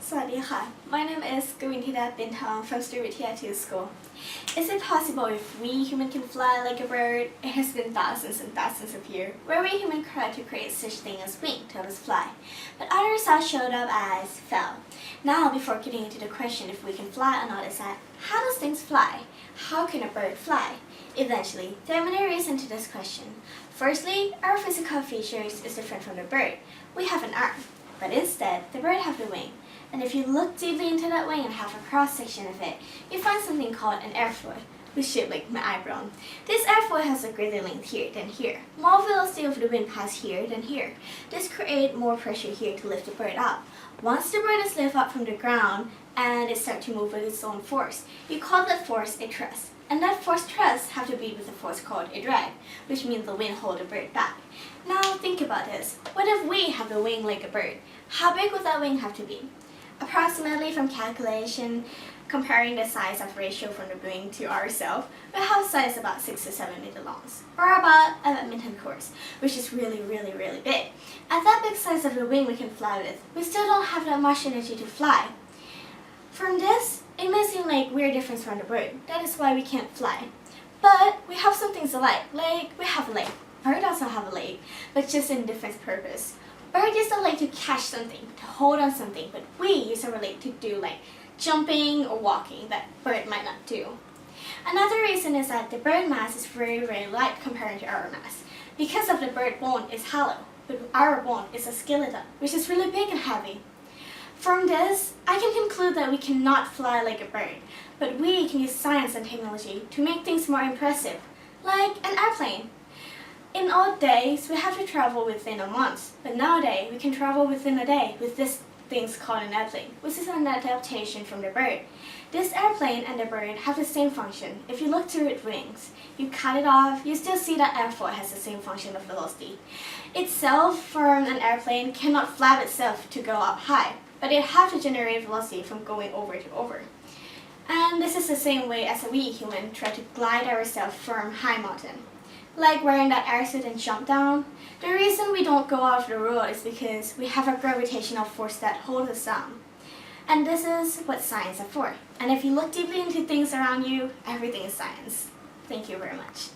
สวัสดีค่ะ My name is Gawinthida Bintang from Srivittya School. Is it possible if we humans can fly like a bird? It has been thousands and thousands of years where we humans tried to create such thing as wing to help us fly, but others have showed up as fell. Now, before getting into the question if we can fly or not, is that how does things fly? How can a bird fly? Eventually, there are many reasons to this question. Firstly, our physical features is different from the bird. We have an arm, but instead, the bird have the wing. And if you look deeply into that wing and have a cross-section of it, you find something called an airfoil, which shaped like my eyebrow. This airfoil has a greater length here than here. More velocity of the wind pass here than here. This creates more pressure here to lift the bird up. Once the bird is lifted up from the ground and it starts to move with its own force, you call that force a thrust. And that force thrust have to be with a force called a drag, which means the wind hold the bird back. Now think about this. What if we have the wing like a bird? How big would that wing have to be? Approximately from calculation, comparing the size of ratio from the wing to ourselves, we have size about 6 to 7 meters long, or about a badminton court, which is really big. At that big size of the wing we can fly with, we still don't have that much energy to fly. From this, it may seem like we're different from the bird. That is why we can't fly. But we have some things alike, like we have a leg. Bird also have a leg, but just in different purpose. Bird use a leg to catch something, to hold on something, but we use our leg to do like jumping or walking that bird might not do. Another reason is that the bird mass is very light compared to our mass. Because of the bird bone is hollow, but our bone is a skeleton, which is really big and heavy. From this, I can conclude that we cannot fly like a bird, but we can use science and technology to make things more impressive, like an airplane. In old days, we had to travel within a month, but nowadays we can travel within a day with this things called an airplane, which is an adaptation from the bird. This airplane and the bird have the same function. If you look through its wings, you cut it off, you still see that airfoil has the same function of velocity. Itself, from an airplane, cannot flap itself to go up high, but it has to generate velocity from going over to over. And this is the same way as we humans try to glide ourselves from high mountain. Like wearing that airsuit and jump down. The reason we don't go off the road is because we have a gravitational force that holds us down. And this is what science is for. And if you look deeply into things around you, everything is science. Thank you very much.